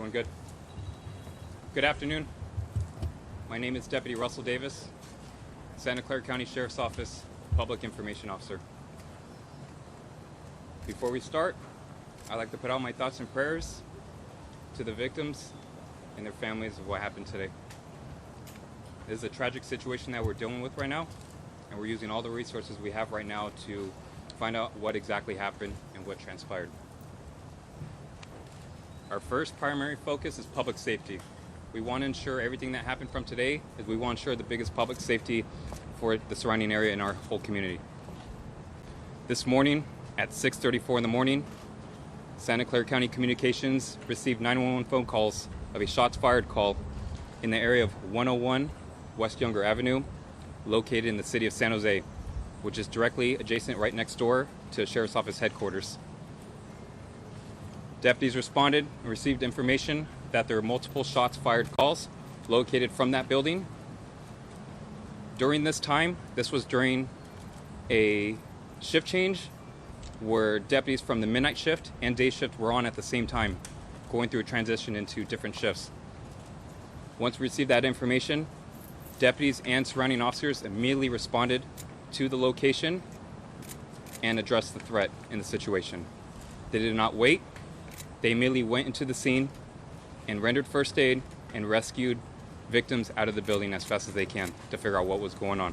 Everyone good? Good afternoon. My name is Deputy Russell Davis, Santa Clara County Sheriff's Office Public Information Officer. Before we start, I'd like to put out my thoughts and prayers to the victims and their families of what happened today. This is a tragic situation that we're dealing with right now, and we're using all the resources we have right now to find out what exactly happened and what transpired. Our first primary focus is public safety. We want to ensure everything that happened from today is we want to ensure the biggest public safety for the surrounding area and our whole community. This morning at 6:34 in the morning, Santa Clara County Communications received 911 phone calls of a shots fired call in the area of 101 West Younger Avenue, located in the city of San Jose, which is directly adjacent right next door to Sheriff's Office headquarters. Deputies responded and received information that there were multiple shots fired calls located from that building. During this time, this was during a shift change where deputies from the midnight shift and day shift were on at the same time, going through a transition into different shifts. Once we received that information, deputies and surrounding officers immediately responded to the location and addressed the threat in the situation. They did not wait. They immediately went into the scene and rendered first aid and rescued victims out of the building as fast as they can to figure out what was going on.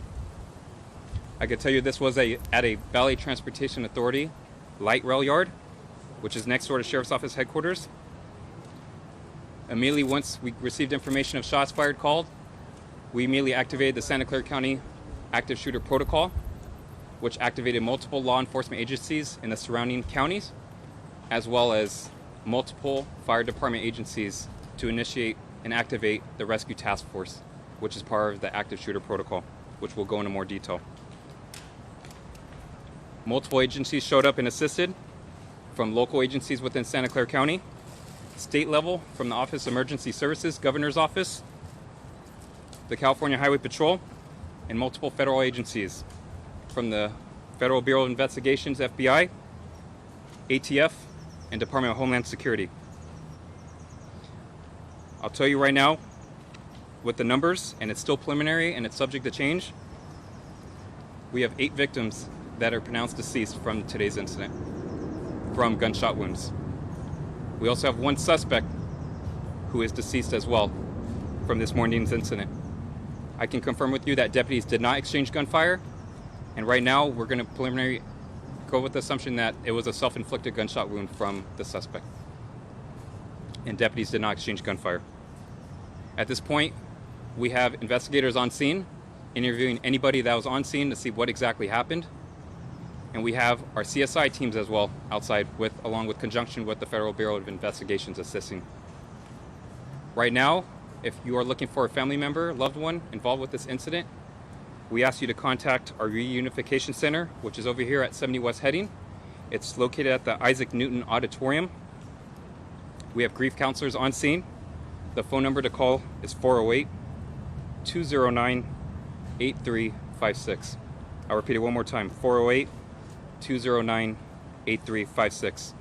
I can tell you this was at a Valley Transportation Authority light rail yard, which is next door to Sheriff's Office headquarters. Immediately once we received information of shots fired called, we immediately activated the Santa Clara County Active Shooter Protocol, which activated multiple law enforcement agencies in the surrounding counties, as well as multiple fire department agencies to initiate and activate the rescue task force, which is part of the active shooter protocol, which will go into more detail. Multiple agencies showed up and assisted, from local agencies within Santa Clara County, state level from the Office of Emergency Services, Governor's Office, the California Highway Patrol, and multiple federal agencies from the Federal Bureau of Investigations, FBI, ATF, and Department of Homeland Security. I'll tell you right now, with the numbers, and it's still preliminary and it's subject to change, we have 8 victims that are pronounced deceased from today's incident from gunshot wounds. We also have 1 suspect who is deceased as well from this morning's incident. I can confirm with you that deputies did not exchange gunfire, and right now we're going to preliminary go with the assumption that it was a self-inflicted gunshot wound from the suspect, and deputies did not exchange gunfire. At this point, we have investigators on scene interviewing anybody that was on scene to see what exactly happened, and we have our CSI teams as well outside, along with conjunction with the Federal Bureau of Investigations assisting. Right now, if you are looking for a family member, loved one involved with this incident, we ask you to contact our reunification center, which is over here at 70 West Heading. It's located at the Isaac Newton Auditorium. We have grief counselors on scene. The phone number to call is 408-209-8356. I'll repeat it one more time, 408-209-8356.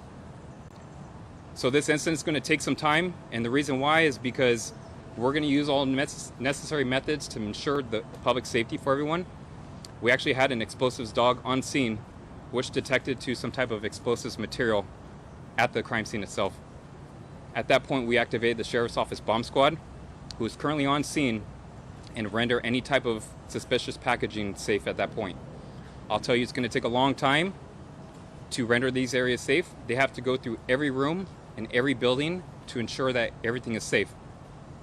So this incident is going to take some time, and the reason why is because we're going to use all necessary methods to ensure the public safety for everyone. We actually had an explosives dog on scene, which detected to some type of explosives material at the crime scene itself. At that point, we activated the Sheriff's Office bomb squad, who is currently on scene and render any type of suspicious packaging safe at that point. I'll tell you, it's going to take a long time to render these areas safe. They have to go through every room and every building to ensure that everything is safe.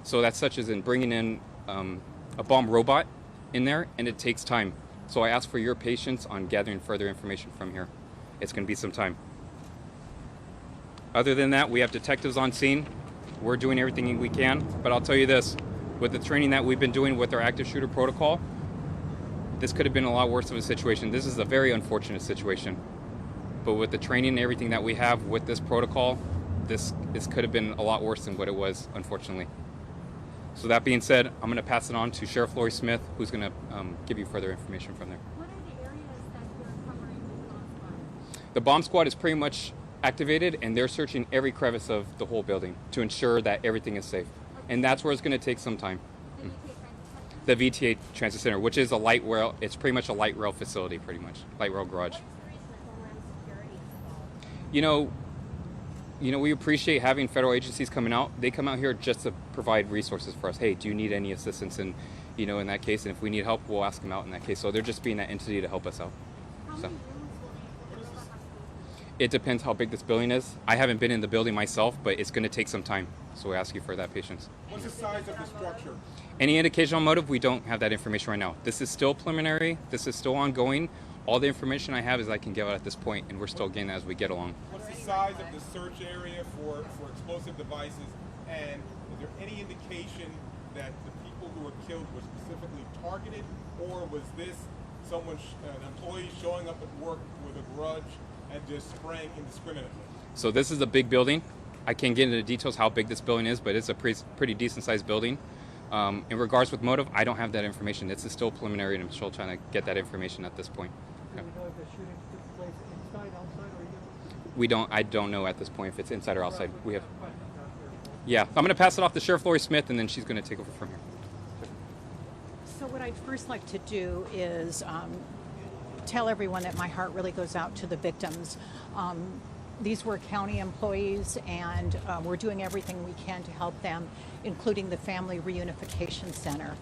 So that's such as in bringing in a bomb robot in there, and it takes time. So I ask for your patience on gathering further information from here. It's going to be some time. Other than that, we have detectives on scene. We're doing everything we can, but I'll tell you this, with the training that we've been doing with our active shooter protocol, this could have been a lot worse of a situation. This is a very unfortunate situation. But with the training and everything that we have with this protocol, this could have been a lot worse than what it was, unfortunately. So that being said, I'm going to pass it on to Sheriff Lori Smith, who's going to give you further information from there. What are the areas that you're covering with the bomb squad? The bomb squad is pretty much activated, and they're searching every crevice of the whole building to ensure that everything is safe. And that's where it's going to take some time. The VTA Transit Center, which is a light rail, it's pretty much a light rail facility, pretty much, light rail garage. You know, we appreciate having federal agencies coming out. They come out here just to provide resources for us. Hey, do you need any assistance? And in that case, and if we need help, we'll ask them out in that case. So they're just being that entity to help us out. So it depends how big this building is. I haven't been in the building myself, but it's going to take some time. So we ask you for that patience. What's the size of the structure? Any indication on motive, we don't have that information right now. This is still preliminary. This is still ongoing. All the information I have is I can give out at this point, and we're still getting that as we get along. What's the size of the search area for explosive devices? And is there any indication that the people who were killed were specifically targeted, or was this someone, an employee showing up at work with a grudge and just spraying indiscriminately? So this is a big building. I can't get into the details how big this building is, but it's a pretty decent-sized building. In regards with motive, I don't have that information. This is still preliminary, and I'm still trying to get that information at this point. Do we know if the shooting took place inside, outside, or either? We don't. I don't know at this point if it's inside or outside. We have. Yeah, I'm going to pass it off to Sheriff Lori Smith, and then she's going to take over from here. So what I'd first like to do is tell everyone that my heart really goes out to the victims. These were county employees, and we're doing everything we can to help them, including the Family Reunification Center.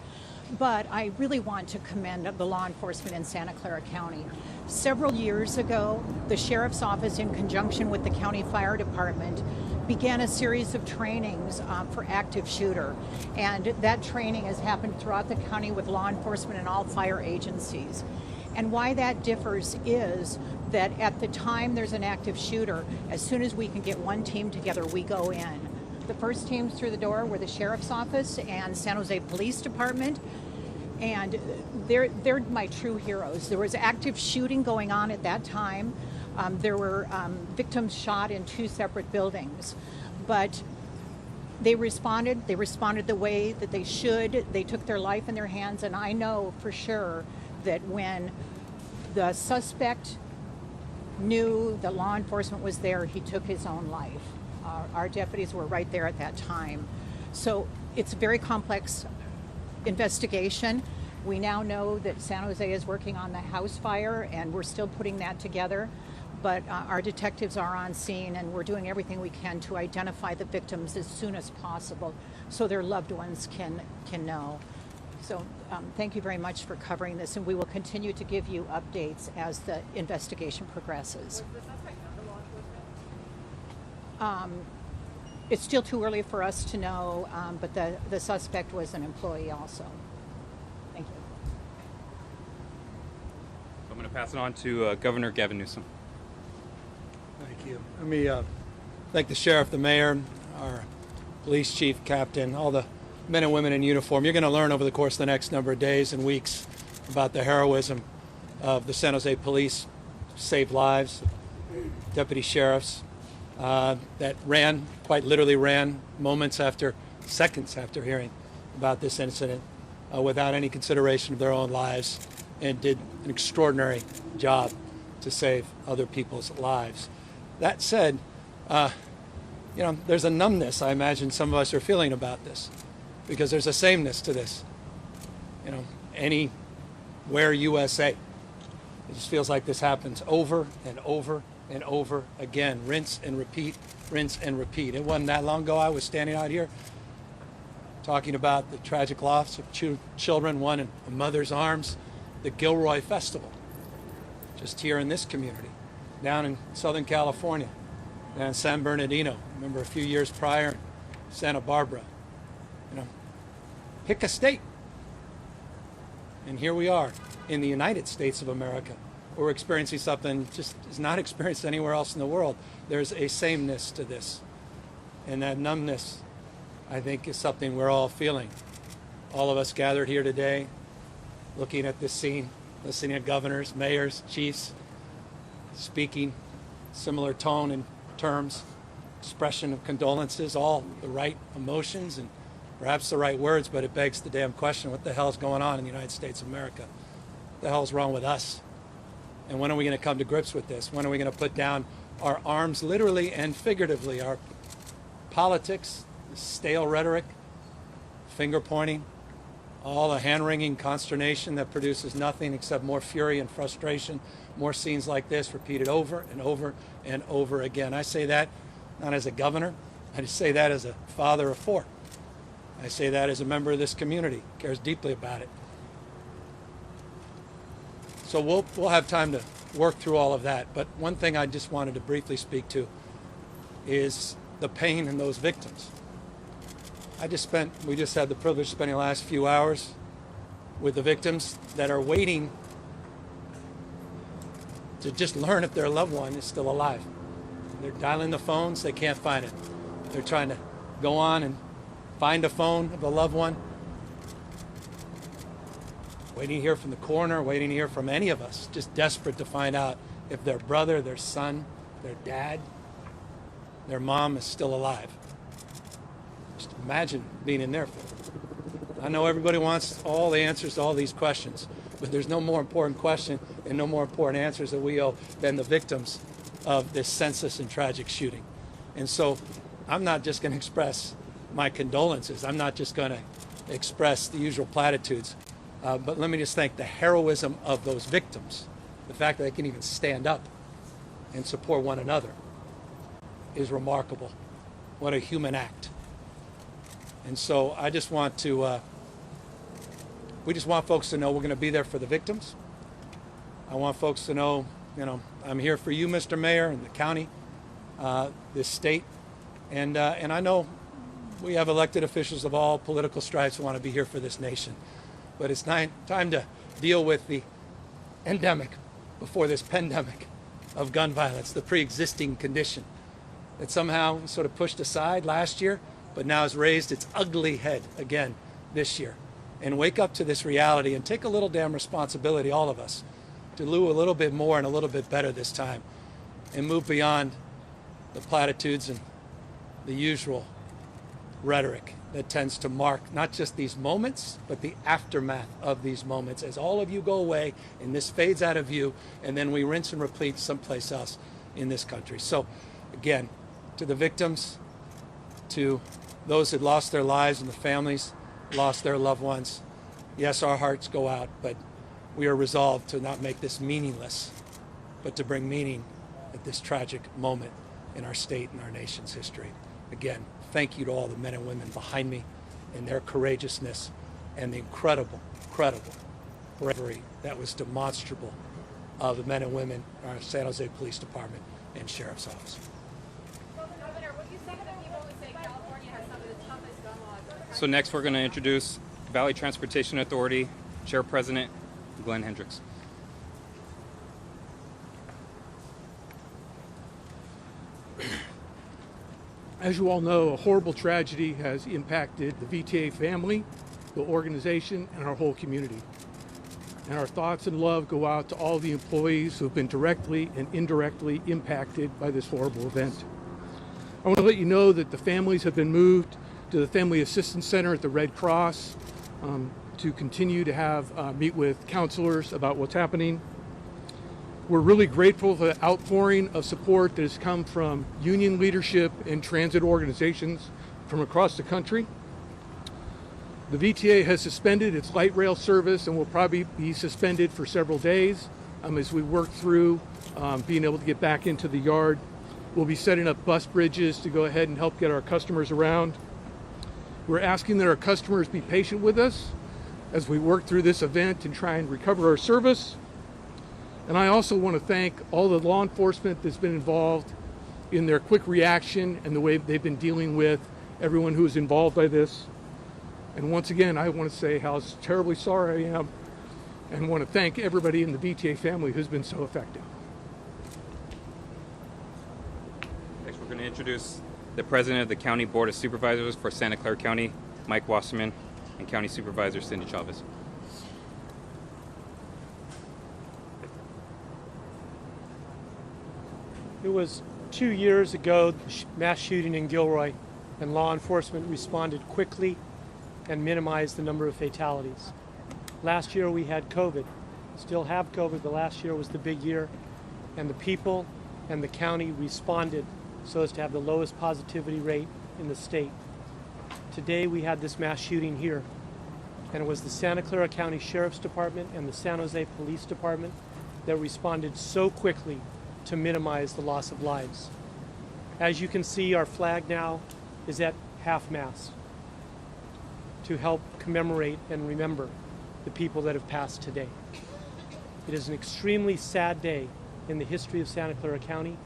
But I really want to commend the law enforcement in Santa Clara County. Several years ago, the Sheriff's Office, in conjunction with the County Fire Department, began a series of trainings for active shooter. And that training has happened throughout the county with law enforcement and all fire agencies. And why that differs is that at the time there's an active shooter, as soon as we can get one team together, we go in. The first teams through the door were the Sheriff's Office and San Jose Police Department, and they're my true heroes. There was active shooting going on at that time. There were victims shot in 2 separate buildings, but they responded the way that they should. They took their life in their hands, and I know for sure that when the suspect knew that law enforcement was there, he took his own life. Our deputies were right there at that time. So it's a very complex investigation. We now know that San Jose is working on the house fire, and we're still putting that together. But our detectives are on scene, and we're doing everything we can to identify the victims as soon as possible so their loved ones can know. So thank you very much for covering this, and we will continue to give you updates as the investigation progresses. It's still too early for us to know, but the suspect was an employee also. Thank you. So I'm going to pass it on to Governor Gavin Newsom. Thank you. Let me thank the sheriff, the mayor, our police chief, captain, all the men and women in uniform. You're going to learn over the course of the next number of days and weeks about the heroism of the San Jose police, saved lives, deputy sheriffs that quite literally ran seconds after hearing about this incident without any consideration of their own lives, and did an extraordinary job to save other people's lives. That said, there's a numbness I imagine some of us are feeling about this, because there's a sameness to this. Anywhere USA. It just feels like this happens over and over and over again. Rinse and repeat, rinse and repeat. It wasn't that long ago I was standing out here talking about the tragic loss of 2 children, one in a mother's arms, the Gilroy Festival, just here in this community, down in Southern California, down in San Bernardino. Remember a few years prior, Santa Barbara. Pick a state. And here we are in the United States of America. We're experiencing something just is not experienced anywhere else in the world. There's a sameness to this. And that numbness, I think, is something we're all feeling. All of us gathered here today, looking at this scene, listening to governors, mayors, chiefs, speaking similar tone and terms, expression of condolences, all the right emotions and perhaps the right words, but it begs the damn question, what the hell is going on in the United States of America? What the hell is wrong with us? And when are we going to come to grips with this? When are we going to put down our arms literally and figuratively, our politics, stale rhetoric, finger pointing, all the hand-wringing consternation that produces nothing except more fury and frustration, more scenes like this repeated over and over and over again. I say that not as a governor, I just say that as a father of four. I say that as a member of this community, cares deeply about it. So we'll have time to work through all of that. But one thing I just wanted to briefly speak to is the pain in those victims. We just had the privilege of spending the last few hours with the victims that are waiting to just learn if their loved one is still alive. They're dialing the phones, they can't find it. They're trying to go on and find a phone of a loved one. Waiting to hear from the coroner, waiting to hear from any of us, just desperate to find out if their brother, their son, their dad, their mom is still alive. Just imagine being in their field. I know everybody wants all the answers to all these questions, but there's no more important question and no more important answers that we owe than the victims of this senseless and tragic shooting. And so I'm not just going to express my condolences. I'm not just going to express the usual platitudes. But let me just thank the heroism of those victims. The fact that they can even stand up and support one another is remarkable. What a human act. And so I just want to, we just want folks to know we're going to be there for the victims. I want folks to know, I'm here for you, Mr. Mayor, and the county, this state. And I know we have elected officials of all political stripes who want to be here for this nation. But it's time to deal with the endemic before this pandemic of gun violence, the pre-existing condition that somehow sort of pushed aside last year, but now has raised its ugly head again this year. And wake up to this reality and take a little damn responsibility, all of us, to do a little bit more and a little bit better this time and move beyond the platitudes and the usual rhetoric that tends to mark not just these moments, but the aftermath of these moments as all of you go away and this fades out of view, and then we rinse and repeat someplace else in this country. So again, to the victims, to those that lost their lives and the families lost their loved ones, yes, our hearts go out, but we are resolved to not make this meaningless, but to bring meaning at this tragic moment in our state and our nation's history. Again, thank you to all the men and women behind me and their courageousness and the incredible bravery that was demonstrable of the men and women in our San Jose Police Department and Sheriff's Office. Governor, what do you say to the people who say California has some of the toughest gun laws? So next we're going to introduce Valley Transportation Authority Chairpresident Glenn Hendricks. As you all know, a horrible tragedy has impacted the VTA family, the organization, and our whole community. And our thoughts and love go out to all the employees who have been directly and indirectly impacted by this horrible event. I want to let you know that the families have been moved to the Family Assistance Center at the Red Cross to continue to have meet with counselors about what's happening. We're really grateful for the outpouring of support that has come from union leadership and transit organizations from across the country. The VTA has suspended its light rail service and will probably be suspended for several days as we work through being able to get back into the yard. We'll be setting up bus bridges to go ahead and help get our customers around. We're asking that our customers be patient with us as we work through this event and try and recover our service. And I also want to thank all the law enforcement that's been involved in their quick reaction and the way they've been dealing with everyone who is involved by this. And once again, I want to say how terribly sorry I am and want to thank everybody in the VTA family who's been so affected. Next we're going to introduce the President of the County Board of Supervisors for Santa Clara County, Mike Wasserman, and County Supervisor Cindy Chavez. It was 2 years ago, the mass shooting in Gilroy, and law enforcement responded quickly and minimized the number of fatalities. Last year we had COVID. Still have COVID, but last year was the big year, and the people and the county responded so as to have the lowest positivity rate in the state. Today we had this mass shooting here, and it was the Santa Clara County Sheriff's Department and the San Jose Police Department that responded so quickly to minimize the loss of lives. As you can see, our flag now is at half-mast to help commemorate and remember the people that have passed today. It is an extremely sad day in the history of Santa Clara County,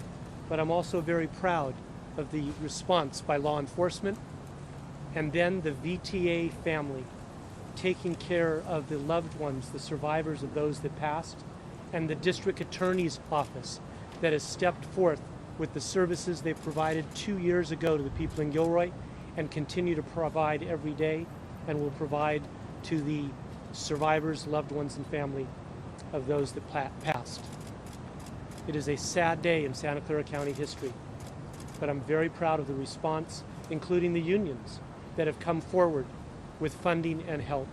but I'm also very proud of the response by law enforcement and then the VTA family taking care of the loved ones, the survivors of those that passed, and the district attorney's office that has stepped forth with the services they provided 2 years ago to the people in Gilroy and continue to provide every day and will provide to the survivors, loved ones, and family of those that passed. It is a sad day in Santa Clara County history, but I'm very proud of the response, including the unions that have come forward with funding and help.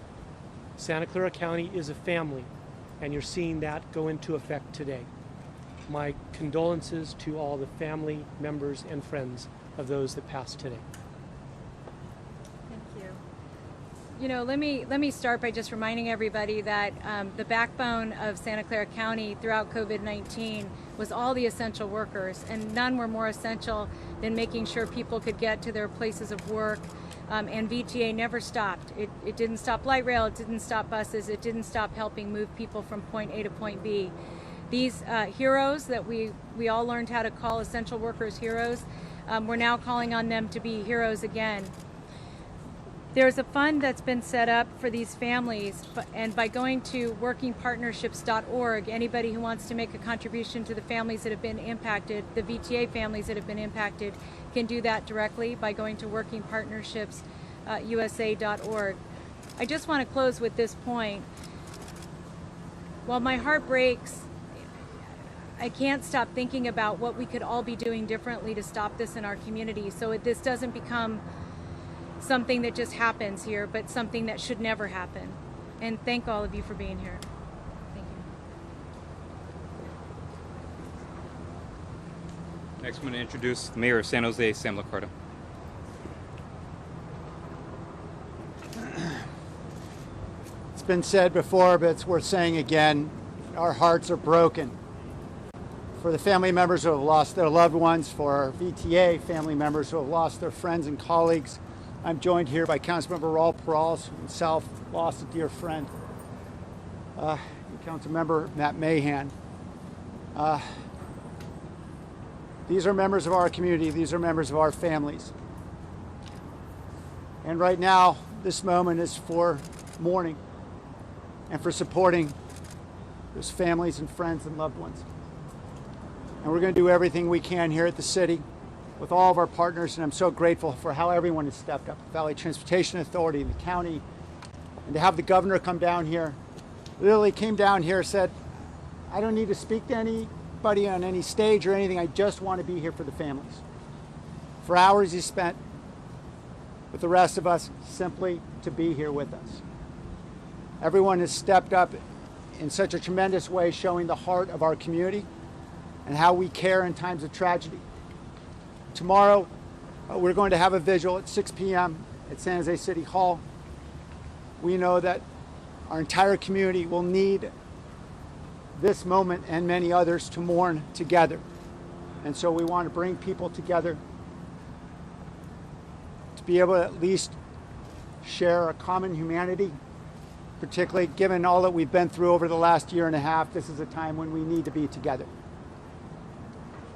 Santa Clara County is a family, and you're seeing that go into effect today. My condolences to all the family members and friends of those that passed today. Thank you. You know, let me start by just reminding everybody that the backbone of Santa Clara County throughout COVID-19 was all the essential workers, and none were more essential than making sure people could get to their places of work. And VTA never stopped. It didn't stop light rail, it didn't stop buses, it didn't stop helping move people from point A to point B. These heroes that we all learned how to call essential workers heroes, we're now calling on them to be heroes again. There's a fund that's been set up for these families, and by going to workingpartnerships.org, anybody who wants to make a contribution to the families that have been impacted, the VTA families that have been impacted, can do that directly by going to workingpartnershipsusa.org. I just want to close with this point. While my heart breaks, I can't stop thinking about what we could all be doing differently to stop this in our community so this doesn't become something that just happens here, but something that should never happen. And thank all of you for being here. Thank you. Next, I'm going to introduce the Mayor of San Jose, Sam Liccardo. It's been said before, but it's worth saying again. Our hearts are broken for the family members who have lost their loved ones, for our VTA family members who have lost their friends and colleagues. I'm joined here by Councilmember Raul Perales, who himself lost a dear friend, and Councilmember Matt Mahan. These are members of our community. These are members of our families. And right now, this moment is for mourning and for supporting those families and friends and loved ones. And we're going to do everything we can here at the city with all of our partners, and I'm so grateful for how everyone has stepped up. The Valley Transportation Authority and the county, and to have the governor come down here, literally came down here, said, I don't need to speak to anybody on any stage or anything, I just want to be here for the families. For hours he spent with the rest of us simply to be here with us. Everyone has stepped up in such a tremendous way, showing the heart of our community and how we care in times of tragedy. Tomorrow, we're going to have a vigil at 6 p.m. at San Jose City Hall. We know that our entire community will need this moment and many others to mourn together. And so we want to bring people together to be able to at least share a common humanity, particularly given all that we've been through over the last year and a half. This is a time when we need to be together.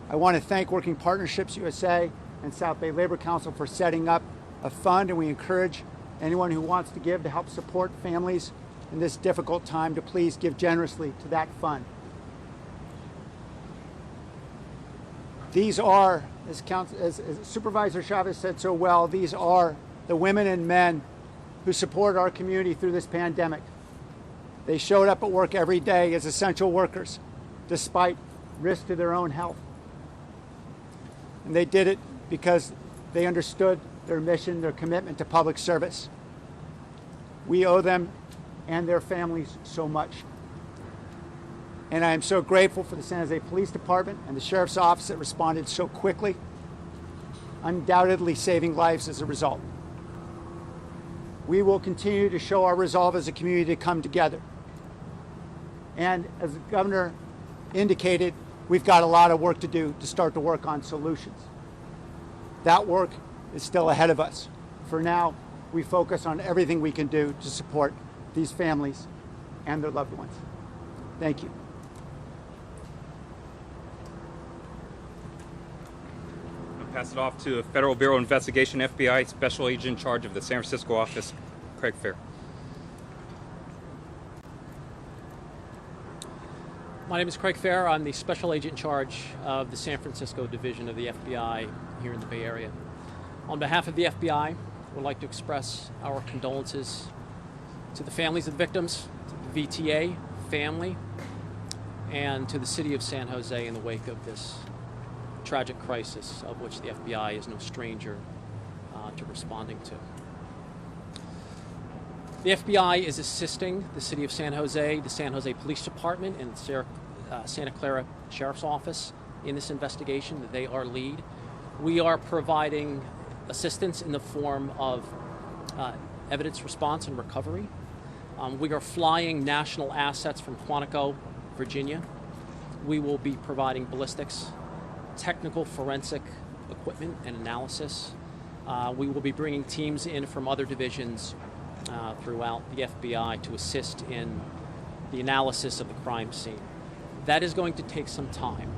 I want to thank Working Partnerships USA and South Bay Labor Council for setting up a fund, and we encourage anyone who wants to give to help support families in this difficult time to please give generously to that fund. These are, as Supervisor Chavez said so well, these are the women and men who support our community through this pandemic. They showed up at work every day as essential workers, despite risk to their own health. And they did it because they understood their mission, their commitment to public service. We owe them and their families so much. And I am so grateful for the San Jose Police Department and the Sheriff's Office that responded so quickly, undoubtedly saving lives as a result. We will continue to show our resolve as a community to come together. And as the governor indicated, we've got a lot of work to do to start to work on solutions. That work is still ahead of us. For now, we focus on everything we can do to support these families and their loved ones. Thank you. I'll pass it off to Federal Bureau of Investigation, FBI, Special Agent in charge of the San Francisco office, Craig Fair. My name is Craig Fair. I'm the Special Agent in charge of the San Francisco Division of the FBI here in the Bay Area. On behalf of the FBI, I would like to express our condolences to the families of the victims, to the VTA family, and to the city of San Jose in the wake of this tragic crisis, of which the FBI is no stranger to responding to. The FBI is assisting the city of San Jose, the San Jose Police Department, and the Santa Clara Sheriff's Office in this investigation. That they are lead. We are providing assistance in the form of evidence response and recovery. We are flying national assets from Quantico, Virginia. We will be providing ballistics, technical forensic equipment and analysis. We will be bringing teams in from other divisions throughout the FBI to assist in the analysis of the crime scene. That is going to take some time.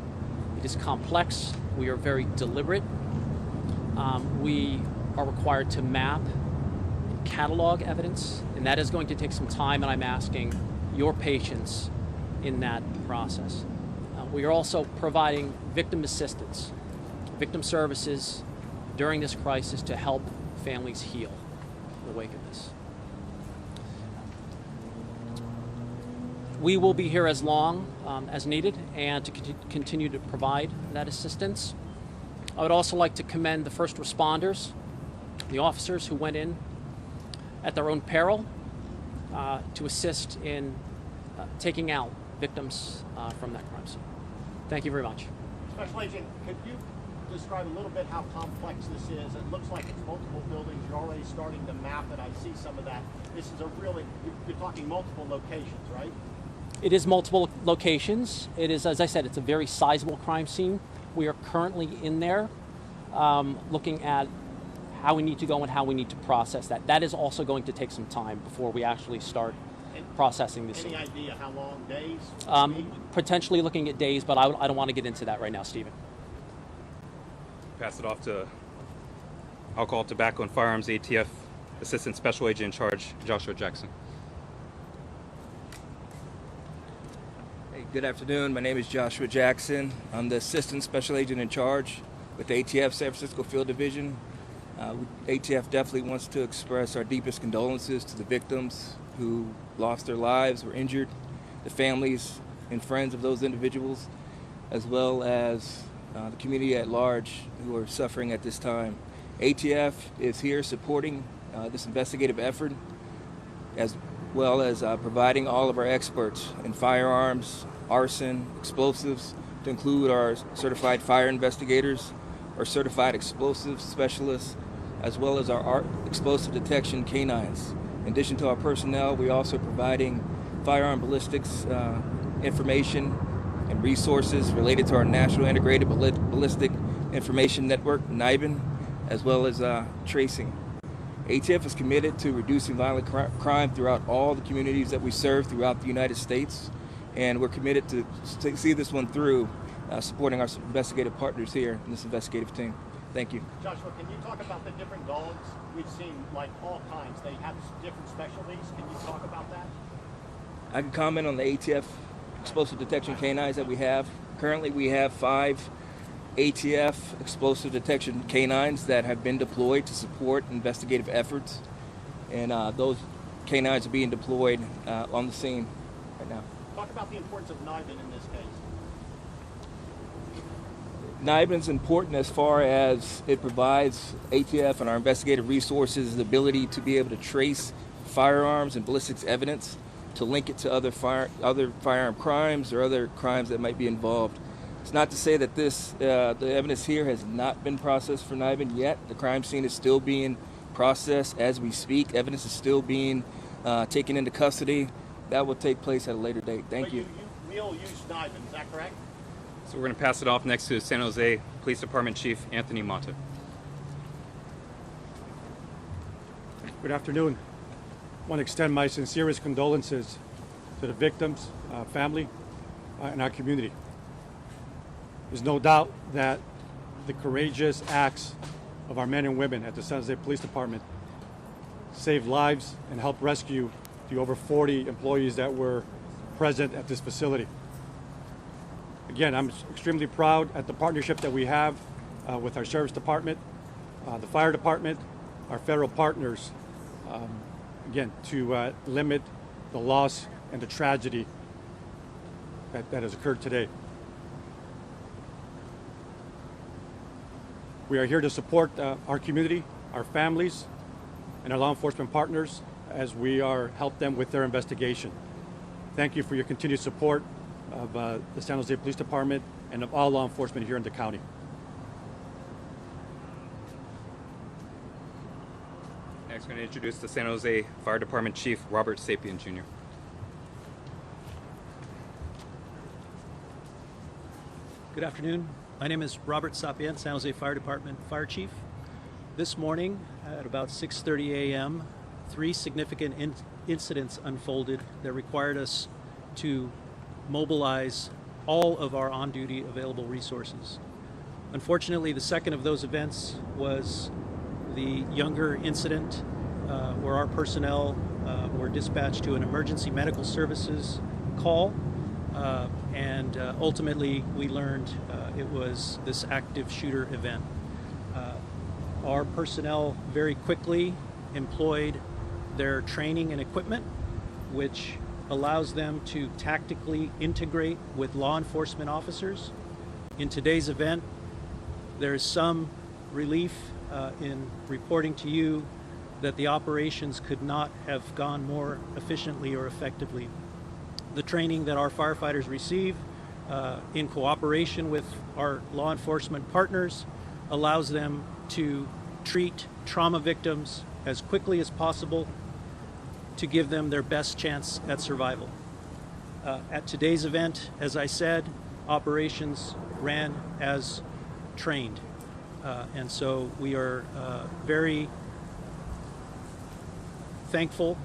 It is complex. We are very deliberate. We are required to map and catalog evidence, and that is going to take some time, and I'm asking your patience in that process. We are also providing victim assistance, victim services during this crisis to help families heal in the wake of this. We will be here as long as needed and to continue to provide that assistance. I would also like to commend the first responders, the officers who went in at their own peril to assist in taking out victims from that crime scene. Thank you very much. Special Agent, could you describe a little bit how complex this is? It looks like it's multiple buildings. You're already starting to map it. I see some of that. This is a really, you're talking multiple locations, right? It is multiple locations. It is, as I said, it's a very sizable crime scene. We are currently in there looking at how we need to go and how we need to process that. That is also going to take some time before we actually start processing this. Any idea how long? Days? Potentially looking at days, but I don't want to get into that right now, Stephen. Pass it off to Alcohol, Tobacco, and Firearms ATF Assistant Special Agent in charge, Joshua Jackson. Good afternoon. My name is Joshua Jackson. I'm the Assistant Special Agent in charge with the ATF San Francisco Field Division. ATF definitely wants to express our deepest condolences to the victims who lost their lives, were injured, the families and friends of those individuals, as well as the community at large who are suffering at this time. ATF is here supporting this investigative effort, as well as providing all of our experts in firearms, arson, explosives, to include our certified fire investigators, our certified explosives specialists, as well as our explosive detection canines. In addition to our personnel, we're also providing firearm ballistics information and resources related to our National Integrated Ballistic Information Network, NIBIN, as well as tracing. ATF is committed to reducing violent crime throughout all the communities that we serve throughout the United States, and we're committed to see this one through, supporting our investigative partners here in this investigative team. Thank you. Joshua, can you talk about the different dogs? We've seen like all kinds. They have different specialties. Can you talk about that? I can comment on the ATF explosive detection canines that we have. Currently, we have 5 ATF explosive detection canines that have been deployed to support investigative efforts, and those canines are being deployed on the scene right now. Talk about the importance of NIBIN in this case. NIBIN is important as far as it provides ATF and our investigative resources the ability to be able to trace firearms and ballistics evidence to link it to other firearm crimes or other crimes that might be involved. It's not to say that the evidence here has not been processed for NIBIN yet. The crime scene is still being processed as we speak. Evidence is still being taken into custody. That will take place at a later date. Thank you. But you will use NIBIN, is that correct? So we're going to pass it off next to San Jose Police Department Chief Anthony Mata. Good afternoon. I want to extend my sincerest condolences to the victims, family, and our community. There's no doubt that the courageous acts of our men and women at the San Jose Police Department saved lives and helped rescue the over 40 employees that were present at this facility. Again, I'm extremely proud at the partnership that we have with our Sheriff's Department, the Fire Department, our federal partners, again, to limit the loss and the tragedy that has occurred today. We are here to support our community, our families, and our law enforcement partners as we help them with their investigation. Thank you for your continued support of the San Jose Police Department and of all law enforcement here in the county. Next, I'm going to introduce the San Jose Fire Department Chief Robert Sapien Jr. Good afternoon. My name is Robert Sapien, San Jose Fire Department Fire Chief. This morning at about 6:30 a.m., 3 significant incidents unfolded that required us to mobilize all of our on-duty available resources. Unfortunately, the second of those events was the younger incident where our personnel were dispatched to an emergency medical services call, and ultimately we learned it was this active shooter event. Our personnel very quickly employed their training and equipment, which allows them to tactically integrate with law enforcement officers. In today's event, there is some relief in reporting to you that the operations could not have gone more efficiently or effectively. The training that our firefighters receive in cooperation with our law enforcement partners allows them to treat trauma victims as quickly as possible to give them their best chance at survival. At today's event, as I said, operations ran as trained. And so we are very thankful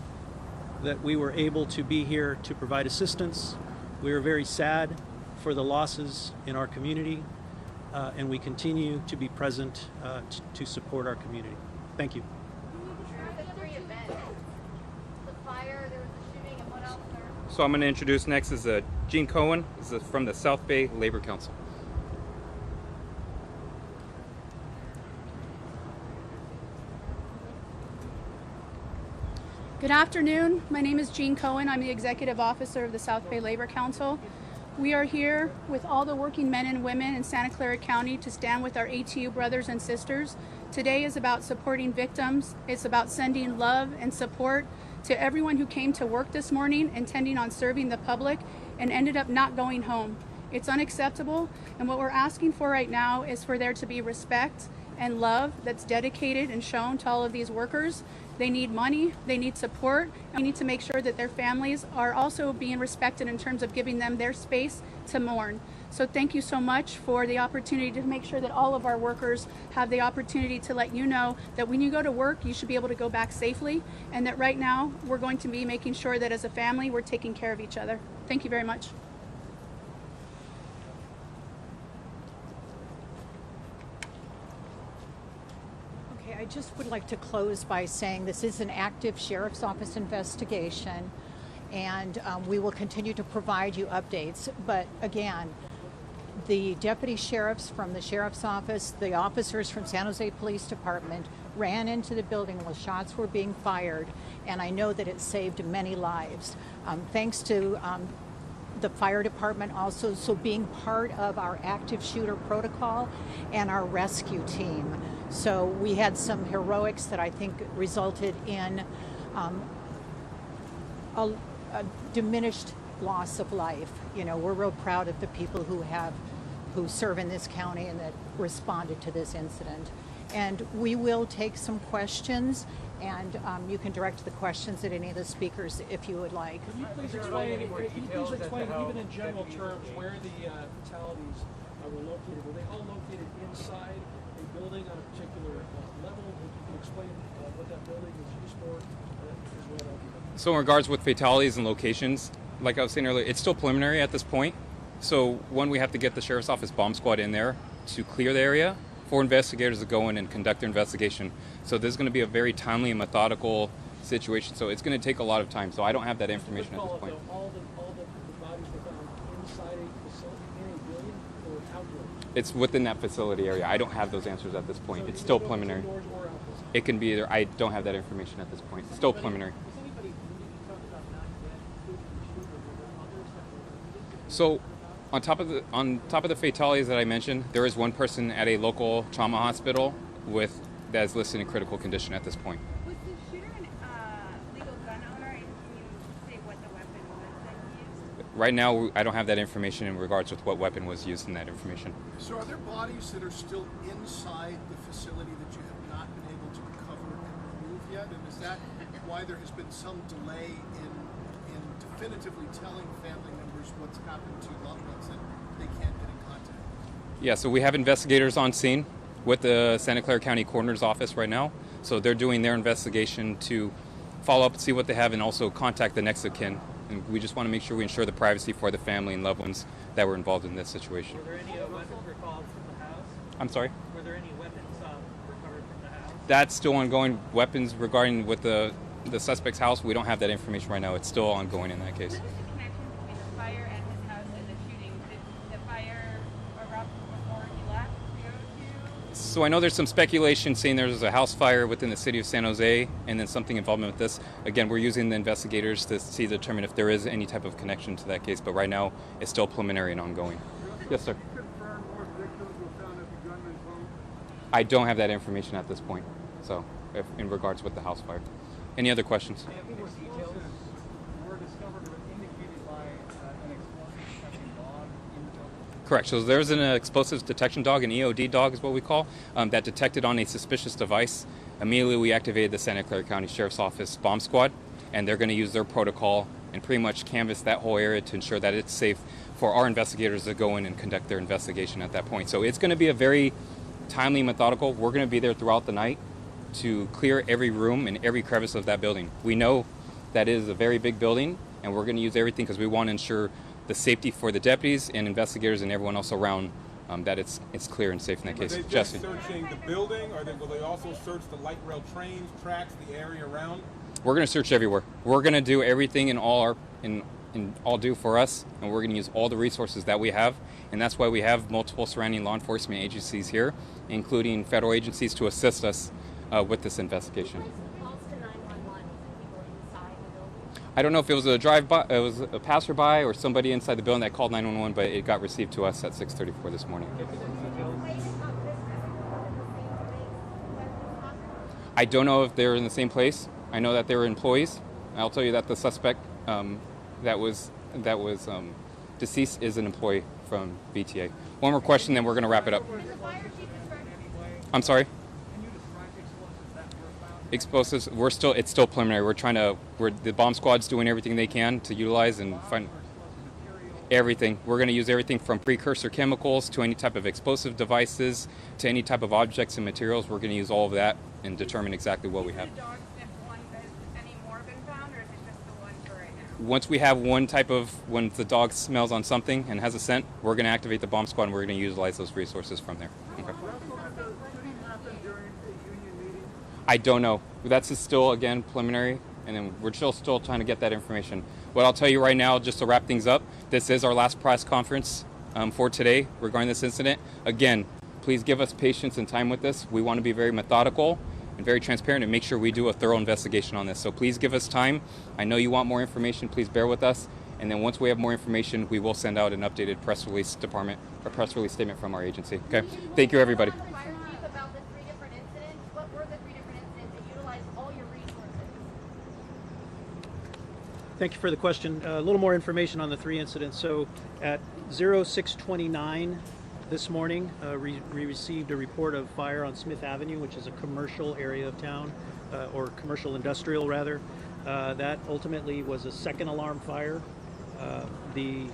that we were able to be here to provide assistance. We are very sad for the losses in our community, and we continue to be present to support our community. Thank you. So I'm going to introduce next is Gene Cohen. This is from the South Bay Labor Council. Good afternoon. My name is Jean Cohen. I'm the Executive Officer of the South Bay Labor Council. We are here with all the working men and women in Santa Clara County to stand with our ATU brothers and sisters. Today is about supporting victims. It's about sending love and support to everyone who came to work this morning intending on serving the public and ended up not going home. It's unacceptable, and what we're asking for right now is for there to be respect and love that's dedicated and shown to all of these workers. They need money, they need support, and we need to make sure that their families are also being respected in terms of giving them their space to mourn. So thank you so much for the opportunity to make sure that all of our workers have the opportunity to let you know that when you go to work, you should be able to go back safely, and that right now we're going to be making sure that as a family we're taking care of each other. Thank you very much. I just would like to close by saying this is an active Sheriff's Office investigation, and we will continue to provide you updates. But again, the deputy sheriffs from the Sheriff's Office, the officers from San Jose Police Department ran into the building while shots were being fired, and I know that it saved many lives. Thanks to the fire department also being part of our active shooter protocol and our rescue team. So we had some heroics that I think resulted in a diminished loss of life. You know, we're real proud of the people who serve in this county and that responded to this incident. And we will take some questions, and you can direct the questions at any of the speakers if you would like. Can you please explain, even in general terms, where the fatalities were located? Were they all located inside a building on a particular level? If you can explain what that building is used for as well. So in regards with fatalities and locations, like I was saying earlier, it's still preliminary at this point. So one, we have to get the Sheriff's Office bomb squad in there to clear the area for investigators to go in and conduct their investigation. So this is going to be a very timely and methodical situation. So it's going to take a lot of time. So I don't have that information at this point. All the bodies were found inside a facility in a building or outdoors? It's within that facility area. I don't have those answers at this point. It's still preliminary. It can be either. I don't have that information at this point. It's still preliminary. So on top of the fatalities that I mentioned, there is one person at a local trauma hospital that is listed in critical condition at this point. Was the shooter a legal gun owner, and can you say what the weapon was that he used? Right now, I don't have that information in regards with what weapon was used in that information. So are there bodies that are still inside the facility that you have not been able to recover and remove yet? And is that why there has been some delay in definitively telling family members what's happened to loved ones that they can't get in contact? Yeah, so we have investigators on scene with the Santa Clara County Coroner's Office right now. So they're doing their investigation to follow up and see what they have and also contact the next of kin. And we just want to make sure we ensure the privacy for the family and loved ones that were involved in this situation. Were there any weapons recalled from the house? I'm sorry? Were there any weapons recovered from the house? That's still ongoing. Weapons regarding with the suspect's house, we don't have that information right now. It's still ongoing in that case. What is the connection between the fire and his house and the shooting? Did the fire erupt before he left to go to? So I know there's some speculation saying there's a house fire within the city of San Jose and then something involvement with this. Again, we're using the investigators to determine if there is any type of connection to that case, but right now it's still preliminary and ongoing. Yes, sir. I don't have that information at this point, so in regards with the house fire. Any other questions? Correct. So there's an explosives detection dog, an EOD dog is what we call, that detected on a suspicious device. Immediately we activated the Santa Clara County Sheriff's Office bomb squad, and they're going to use their protocol and pretty much canvass that whole area to ensure that it's safe for our investigators to go in and conduct their investigation at that point. So it's going to be a very timely, methodical. We're going to be there throughout the night to clear every room and every crevice of that building. We know that it is a very big building, and we're going to use everything because we want to ensure the safety for the deputies and investigators and everyone else around, that it's clear and safe in that case. Are they just searching the building, or will they also search the light rail trains, tracks, the area around? We're going to search everywhere. We're going to do everything in all due for us, and we're going to use all the resources that we have, and that's why we have multiple surrounding law enforcement agencies here, including federal agencies, to assist us with this investigation. I don't know if it was a drive-by, it was a passerby or somebody inside the building that called 911, but it got received to us at 6:34 this morning. I don't know if they're in the same place. I know that they were employees. I'll tell you that the suspect that was deceased is an employee from VTA. One more question, then we're going to wrap it up. I'm sorry? Explosives, it's still preliminary. The bomb squad's doing everything they can to utilize and find everything. We're going to use everything from precursor chemicals to any type of explosive devices to any type of objects and materials. We're going to use all of that and determine exactly what we have. Once we have when the dog smells on something and has a scent, we're going to activate the bomb squad and we're going to utilize those resources from there. Okay. I don't know. That's still, again, preliminary, and then we're still trying to get that information. What I'll tell you right now, just to wrap things up, this is our last press conference for today regarding this incident. Again, please give us patience and time with this. We want to be very methodical and very transparent and make sure we do a thorough investigation on this. So please give us time. I know you want more information. Please bear with us. And then once we have more information, we will send out an updated press release statement from our agency. Okay? Thank you, everybody. Thank you for the question. A little more information on the 3 incidents. So at 06:29 this morning, we received a report of fire on Smith Avenue, which is a commercial area of town, or commercial industrial rather. That ultimately was a second alarm fire. The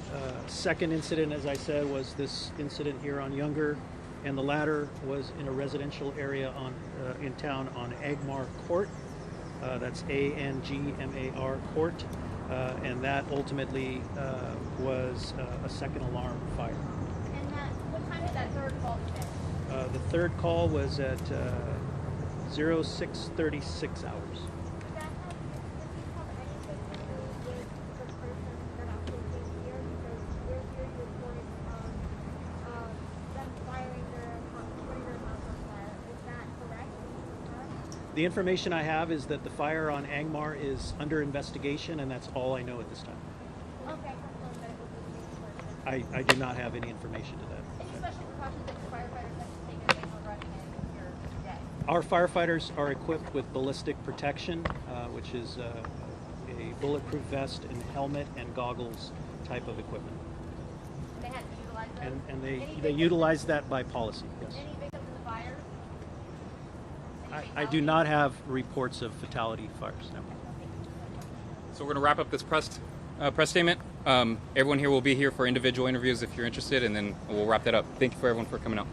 second incident, as I said, was this incident here on Younger, and the latter was in a residential area in town on Agmar Court. That's Angmar Court, and that ultimately was a second alarm fire. And what time did that third call today? The third call was at 06:36 hours. The information I have is that the fire on Angmar is under investigation, and that's all I know at this time. Okay. I do not have any information to that. Any special precautions that your firefighters have to take as they were running in here today? Our firefighters are equipped with ballistic protection, which is a bulletproof vest and helmet and goggles type of equipment. And they had to utilize those? And they utilize that by policy, yes. Any victims in the fire? I do not have reports of fatality fires, no. So we're going to wrap up this press statement. Everyone here will be here for individual interviews if you're interested, and then we'll wrap that up. Thank you for everyone for coming out.